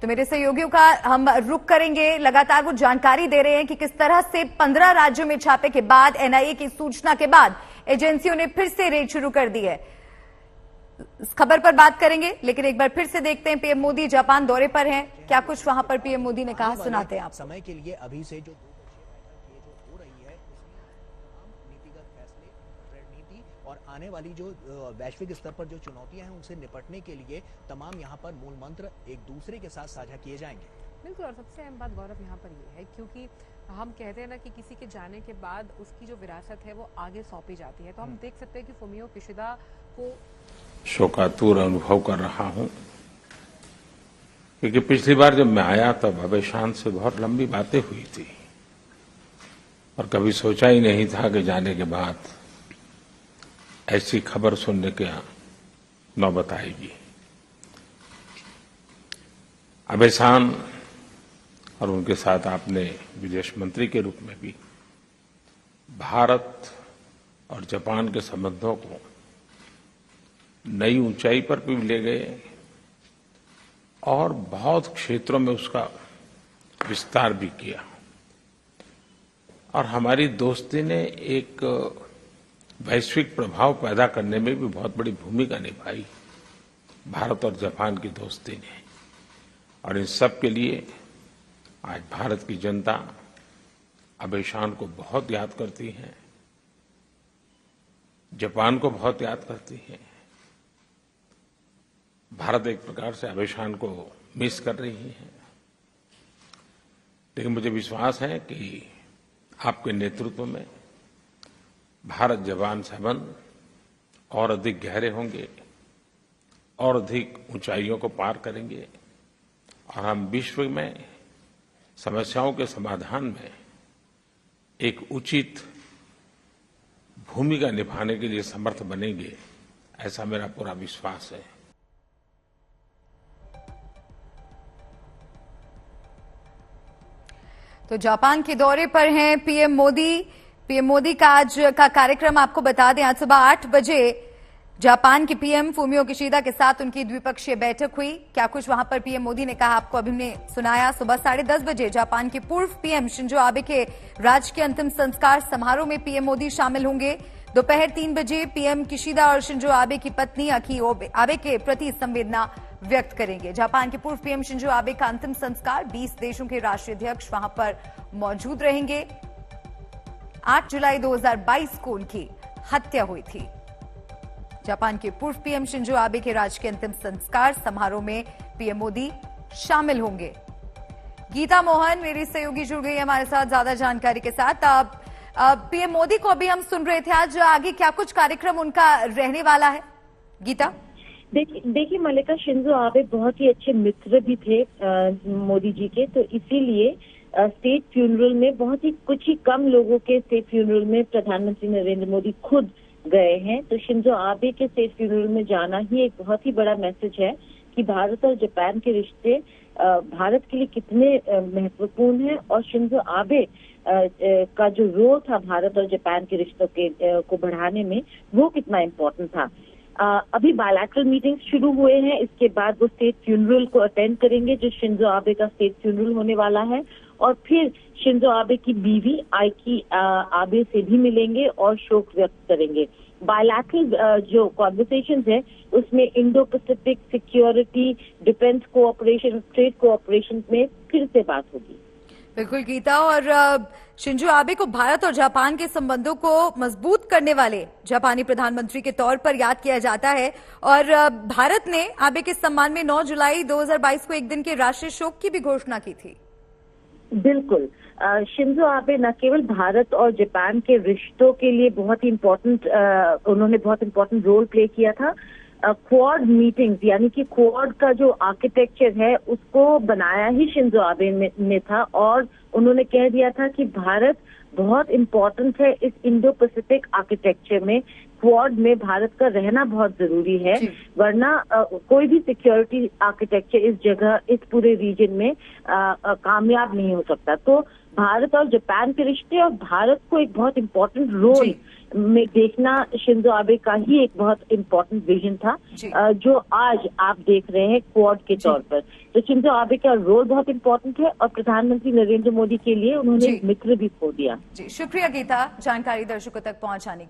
तो मेरे सहयोगियों का हम रुख करेंगे। लगातार वो जानकारी दे रहे हैं कि किस तरह से 15 राज्यों में छापे के बाद, एनआईए की सूचना के बाद एजेंसियों ने फिर से रेड शुरू कर दी है। इस खबर पर बात करेंगे, लेकिन एक बार फिर से देखते हैं पीएम मोदी जापान दौरे पर हैं, क्या कुछ वहां पर पीएम मोदी ने कहा, सुनाते हैं आप। समय के लिए अभी से जो हो रही है उसमें नीतिगत फैसले, रणनीति और आने वाली जो वैश्विक स्तर पर जो चुनौतियां हैं उनसे निपटने के लिए तमाम यहाँ पर मूल मंत्र एक दूसरे के साथ साझा किए जाएंगे। बिल्कुल, और सबसे अहम बात गौरव यहाँ पर ये है, क्योंकि हम कहते हैं ना कि किसी के जाने के बाद उसकी जो विरासत है वो आगे सौंपी जाती है। तो हम देख सकते हैं कि फुमियो किशिदा को शोकातुर अनुभव कर रहा हूं, क्योंकि पिछली बार जब मैं आया तब अबे शान से बहुत लंबी बातें हुई थी और कभी सोचा ही नहीं था कि जाने के बाद ऐसी खबर सुनने की नौबत आएगी। अबे शान और उनके साथ आपने विदेश मंत्री के रूप में भी भारत और जापान के संबंधों को नई ऊंचाई पर भी ले गए और बहुत क्षेत्रों में उसका विस्तार भी किया। और हमारी दोस्ती ने एक वैश्विक प्रभाव पैदा करने में भी बहुत बड़ी भूमिका निभाई, भारत और जापान की दोस्ती ने। और इन सब के लिए आज भारत की जनता अबे शान को बहुत याद करती है, जापान को बहुत याद करती है। भारत एक प्रकार से अबे शान को मिस कर रही है, लेकिन मुझे विश्वास है कि आपके नेतृत्व में भारत जापान संबंध और अधिक गहरे होंगे और अधिक ऊंचाइयों को पार करेंगे और हम विश्व में समस्याओं के समाधान में एक उचित भूमिका निभाने के लिए समर्थ बनेंगे, ऐसा मेरा पूरा विश्वास है। तो जापान के दौरे पर हैं पीएम मोदी। पीएम मोदी का आज का कार्यक्रम आपको बता दें, आज सुबह 8 बजे जापान के पीएम फुमियो किशिदा के साथ उनकी द्विपक्षीय बैठक हुई। क्या कुछ वहां पर पीएम मोदी ने कहा, आपको अभी हमने सुनाया। सुबह 10:30 बजे जापान के पूर्व पीएम शिंजो आबे के राजकीय अंतिम संस्कार समारोह में पीएम मोदी शामिल होंगे। दोपहर 3 बजे पीएम किशिदा और शिंजो आबे की पत्नी अकी आबे के प्रति संवेदना व्यक्त करेंगे। जापान के पूर्व पीएम शिंजो आबे का अंतिम संस्कार, 20 देशों के राष्ट्रीय अध्यक्ष वहां पर मौजूद रहेंगे। 8 जुलाई 2022 को उनकी हत्या हुई थी। जापान के पूर्व पीएम शिंजो आबे के राजकीय अंतिम संस्कार समारोह में पीएम मोदी शामिल होंगे। गीता मोहन मेरी सहयोगी जुड़ गई हमारे साथ ज्यादा जानकारी के साथ। पीएम मोदी को अभी हम सुन रहे थे, आज आगे क्या कुछ कार्यक्रम उनका रहने वाला है, गीता? देखिए मल्लिका, शिंजो आबे बहुत ही अच्छे मित्र भी थे मोदी जी के, तो इसीलिए स्टेट फ्यूनरल में बहुत ही कुछ ही कम लोगों के स्टेट फ्यूनरल में प्रधानमंत्री नरेंद्र मोदी खुद गए हैं। तो शिंजो आबे के स्टेट फ्यूनरल में जाना ही एक बहुत ही बड़ा मैसेज है कि भारत और जापान के रिश्ते भारत के लिए कितने महत्वपूर्ण हैं और शिंजो आबे का जो रोल था भारत और जापान के रिश्तों को बढ़ाने में, वो कितना इम्पोर्टेंट था। अभी बायलैटरल मीटिंग्स शुरू हुए हैं, इसके बाद वो स्टेट फ्यूनरल को अटेंड करेंगे जो शिंजो आबे का स्टेट फ्यूनरल होने वाला है, और फिर शिंजो आबे की बीवी आइकी आबे से भी मिलेंगे और शोक व्यक्त करेंगे। बायलैटरल जो कॉन्वर्सेशंस है उसमें Indo Pacific security, defence cooperation, trade cooperation में फिर से बात होगी। बिल्कुल गीता, और शिंजो आबे को भारत और जापान के संबंधों को मजबूत करने वाले जापानी प्रधानमंत्री के तौर पर याद किया जाता है, और भारत ने आबे के सम्मान में 9 जुलाई 2022 को एक दिन के राष्ट्रीय शोक की भी घोषणा की थी। बिल्कुल, शिंजो आबे न केवल भारत और जापान के रिश्तों के लिए बहुत ही उन्होंने बहुत इम्पोर्टेंट रोल प्ले किया था। क्वाड मीटिंग्स, यानी कि क्वाड का जो आर्किटेक्चर है उसको बनाया ही शिंजो आबे ने था, और उन्होंने कह दिया था कि भारत बहुत इम्पोर्टेंट है इस इंडो पैसिफिक आर्किटेक्चर में। क्वाड में भारत का रहना बहुत जरूरी है, वरना कोई भी सिक्योरिटी आर्किटेक्चर इस जगह, इस पूरे रीजन में कामयाब नहीं हो सकता। तो भारत और जापान के रिश्ते और भारत को एक बहुत इम्पोर्टेंट रोल जी। में देखना शिंजो आबे का ही एक बहुत इम्पोर्टेंट विजन था, जी। जो आज आप देख रहे हैं क्वाड के तौर पर। तो शिंजो आबे का रोल बहुत इम्पोर्टेंट है और प्रधानमंत्री नरेंद्र मोदी के लिए उन्होंने जी। एक मित्र भी खो दिया। जी, शुक्रिया गीता, जानकारी दर्शकों तक पहुंचाने